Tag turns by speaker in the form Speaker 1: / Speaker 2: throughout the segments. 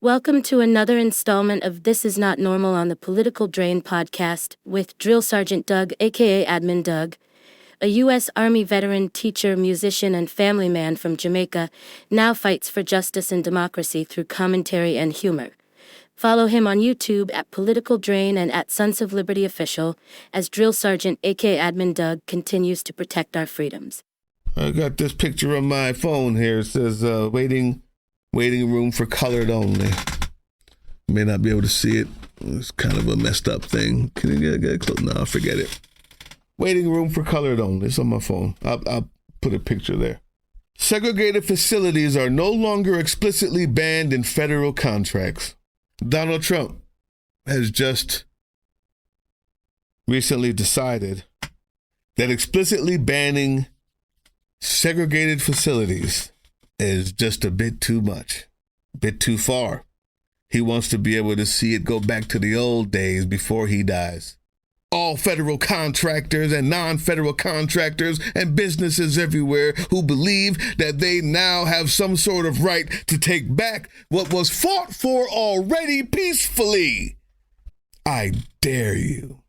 Speaker 1: Welcome to another installment of This Is Not Normal on the Political Drain podcast with Drill Sergeant Doug, aka Admin Doug, a U.S. Army veteran, teacher, musician, and family man from Jamaica, now fights for justice and democracy through commentary and humor. Follow him on YouTube at Political Drain and at Sons of Liberty Official as Drill Sergeant, aka Admin Doug, continues to protect our freedoms.
Speaker 2: I got this picture on my phone here. It says waiting room for colored only. You may not be able to see it. It's kind of a messed up thing. Can you get close? No, forget it. Waiting room for colored only. It's on my phone. I'll put a picture there. Segregated facilities are no longer explicitly banned in federal contracts. Donald Trump has just recently decided that explicitly banning segregated facilities is just a bit too much, a bit too far. He wants to be able to see it go back to the old days before he dies. All federal contractors and non-federal contractors and businesses everywhere who believe that they now have some sort of right to take back what was fought for already peacefully. I dare you.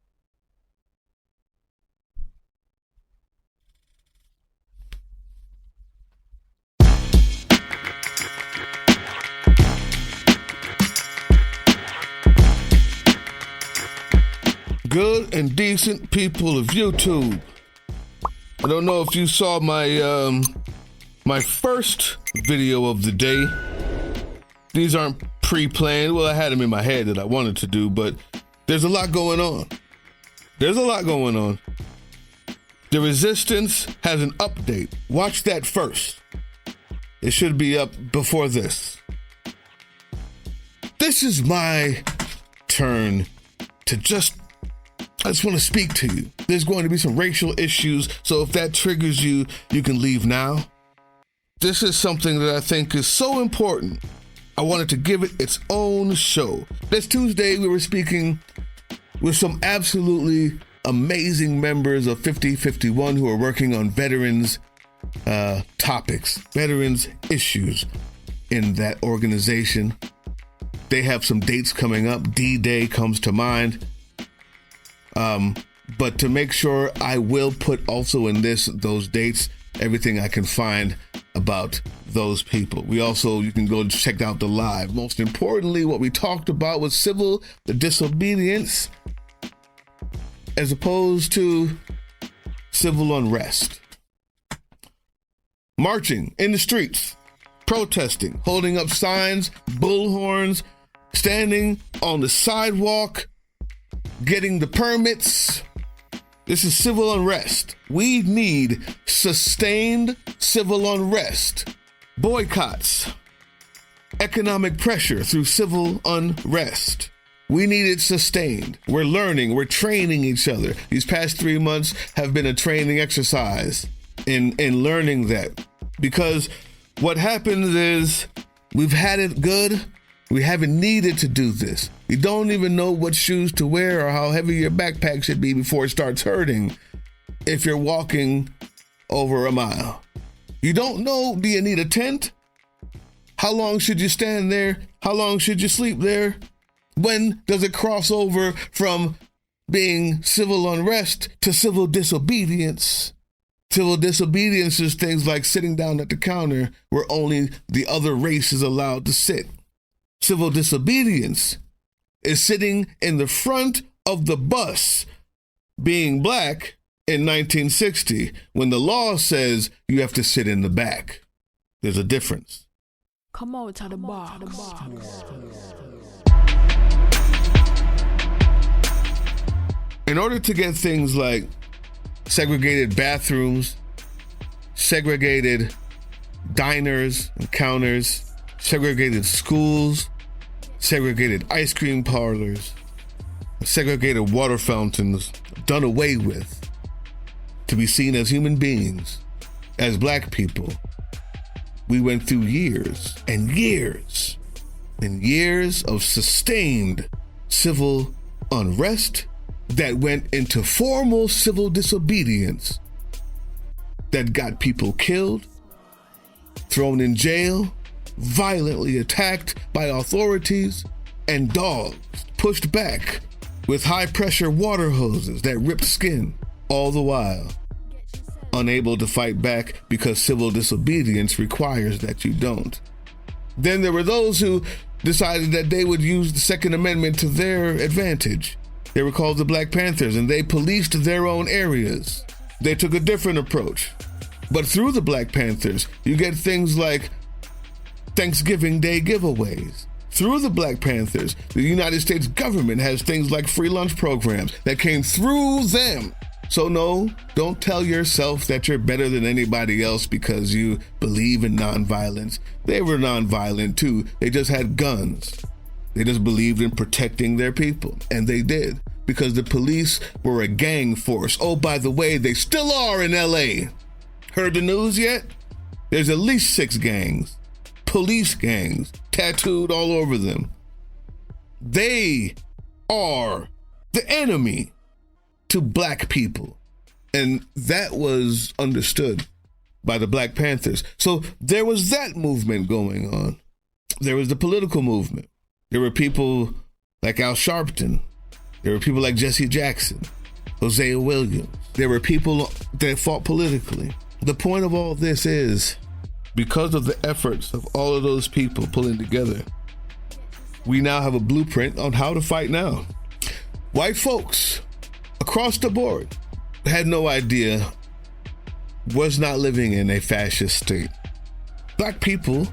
Speaker 2: Good and decent people of YouTube. I don't know if you saw my my first video of the day. These aren't pre-planned. Well, I had them in my head that I wanted to do, but there's a lot going on. There's a lot going on. The Resistance has an update. Watch that first. It should be up before this. This is my turn to I just want to speak to you. There's going to be some racial issues, so if that triggers you, you can leave now. This is something that I think is so important. I wanted to give it its own show. This Tuesday, we were speaking with some absolutely amazing members of 5051 who are working on veterans topics, veterans issues in that organization. They have some dates coming up. D-Day comes to mind. But to make sure, I will put also in those dates, everything I can find about those people. You can go check out the live. Most importantly, what we talked about was civil disobedience as opposed to civil unrest. Marching in the streets, protesting, holding up signs, bullhorns, standing on the sidewalk, getting the permits. This is civil unrest. We need sustained civil unrest. Boycotts. Economic pressure through civil unrest. We need it sustained. We're learning. We're training each other. These past 3 months have been a training exercise in learning that. Because what happens is we've had it good. We haven't needed to do this. You don't even know what shoes to wear or how heavy your backpack should be before it starts hurting if you're walking over a mile. You don't know, do you need a tent? How long should you stand there? How long should you sleep there? When does it cross over from being civil unrest to civil disobedience? Civil disobedience is things like sitting down at the counter where only the other race is allowed to sit. Civil disobedience is sitting in the front of the bus being black in 1960 when the law says you have to sit in the back. There's a difference.
Speaker 3: Come out of the box.
Speaker 2: In order to get things like segregated bathrooms, segregated diners and counters, segregated schools, segregated ice cream parlors, segregated water fountains done away with, to be seen as human beings, as black people, we went through years and years and years of sustained civil unrest that went into formal civil disobedience that got people killed, thrown in jail, violently attacked by authorities, and dogs pushed back with high-pressure water hoses that ripped skin, all the while unable to fight back because civil disobedience requires that you don't. Then there were those who decided that they would use the Second Amendment to their advantage. They were called the Black Panthers, and they policed their own areas. They took a different approach. But through the Black Panthers, you get things like Thanksgiving Day giveaways. Through the Black Panthers, the United States government has things like free lunch programs that came through them. So no, don't tell yourself that you're better than anybody else because you believe in nonviolence. They were nonviolent too. They just had guns. They just believed in protecting their people. And they did, because the police were a gang force. Oh, by the way, they still are in LA. Heard the news yet? There's at least 6 gangs, police gangs, tattooed all over them. They are the enemy to Black people. And that was understood by the Black Panthers. So there was that movement going on. There was the political movement. There were people like Al Sharpton. There were people like Jesse Jackson, Hosea Williams. There were people that fought politically. The point of all this is, because of the efforts of all of those people pulling together, we now have a blueprint on how to fight now. White folks across the board had no idea, was not living in a fascist state. Black people,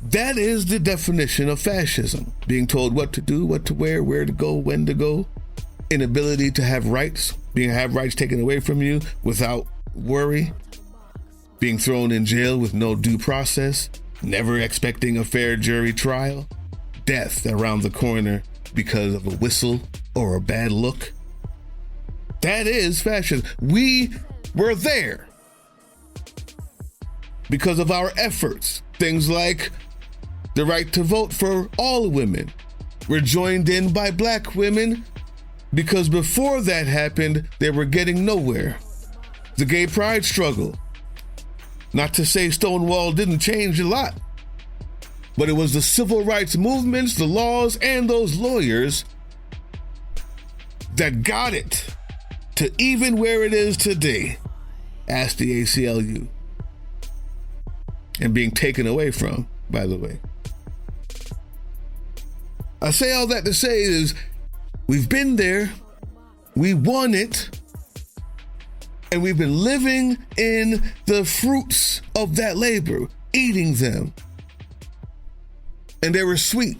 Speaker 2: that is the definition of fascism. Being told what to do, what to wear, where to go, when to go, inability to have rights, have rights taken away from you without worry, being thrown in jail with no due process, never expecting a fair jury trial, death around the corner because of a whistle or a bad look. That is fascism. We were there because of our efforts. Things like the right to vote for all women were joined in by Black women because before that happened, they were getting nowhere. The gay pride struggle. Not to say Stonewall didn't change a lot, but it was the civil rights movements, the laws, and those lawyers that got it to even where it is today. Ask the ACLU. And being taken away from, by the way. I say all that to say is, we've been there, we won it, and we've been living in the fruits of that labor, eating them. And they were sweet.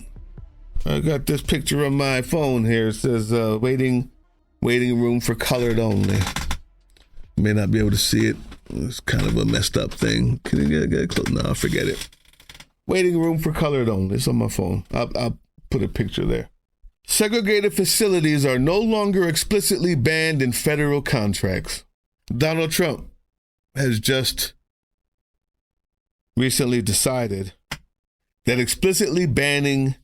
Speaker 2: I got this picture on my phone here. It says, waiting room for colored only. You may not be able to see it. It's kind of a messed up thing. Can you get close? No, forget it. Waiting room for colored only. It's on my phone. I'll put a picture there. Segregated facilities are no longer explicitly banned in federal contracts. Donald Trump has just recently decided that explicitly banning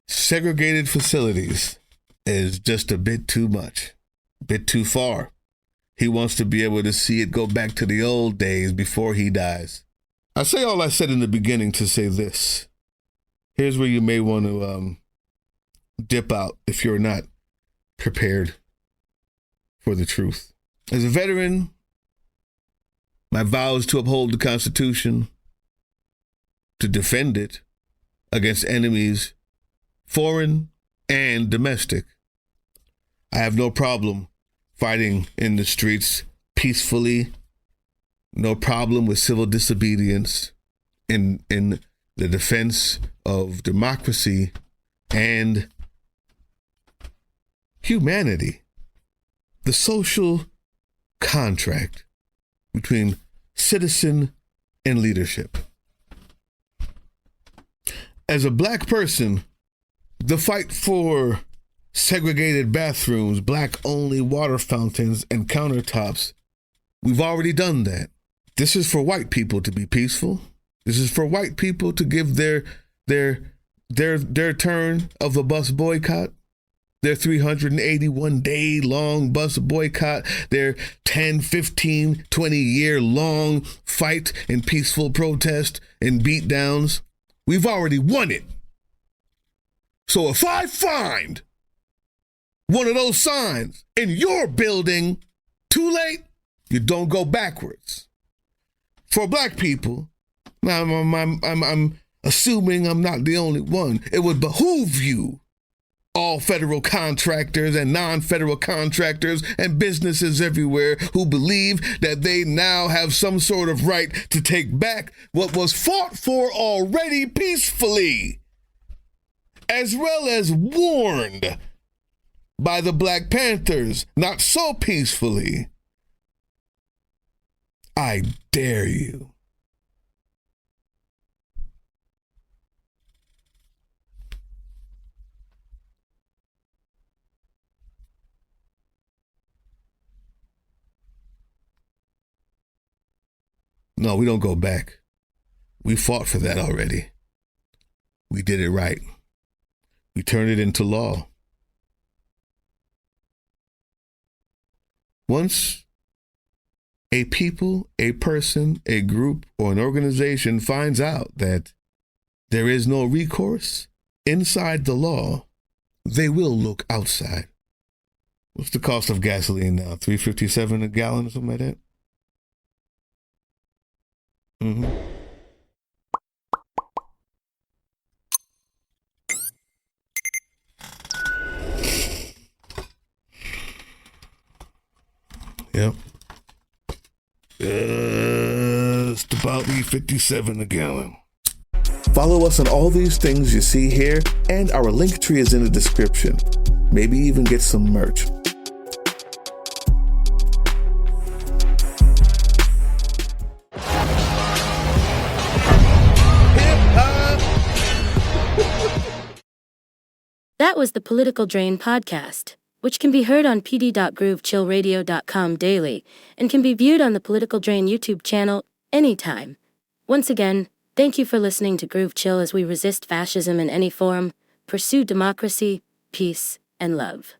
Speaker 2: segregated facilities is just a bit too much, a bit too far. He wants to be able to see it go back to the old days before he dies. I say all I said in the beginning to say this. Here's where you may want to dip out if you're not prepared for the truth. As a veteran, my vow is to uphold the Constitution, to defend it against enemies, foreign and domestic. I have no problem fighting in the streets peacefully, no problem with civil disobedience in the defense of democracy and humanity, the social contract between citizen and leadership. As a Black person, the fight for segregated bathrooms, Black-only water fountains, and countertops, we've already done that. This is for white people to be peaceful. This is for white people to give their turn of the bus boycott. their 381-day-long bus boycott, their 10, 15, 20-year-long fight and peaceful protest and beatdowns. We've already won it. So if I find one of those signs in your building, too late, you don't go backwards. For black people, I'm assuming I'm not the only one, it would behoove you, all federal contractors and non-federal contractors and businesses everywhere who believe that they now have some sort of right to take back what was fought for already peacefully, as well as warned by the Black Panthers not so peacefully. I dare you. No, we don't go back. We fought for that already. We did it right. We turned it into law. Once a people, a person, a group, or an organization finds out that there is no recourse inside the law, they will look outside. What's the cost of gasoline now? $3.57 a gallon or something like that? Mm-hmm. Yep. Just about $3.57 a gallon. Follow us on all these things you see here, and our link tree is in the description. Maybe even get some merch.
Speaker 1: That was the Political Drain podcast, which can be heard on pd.groovechillradio.com daily and can be viewed on the Political Drain YouTube channel anytime. Once again, thank you for listening to Groove Chill as we resist fascism in any form, pursue democracy, peace, and love.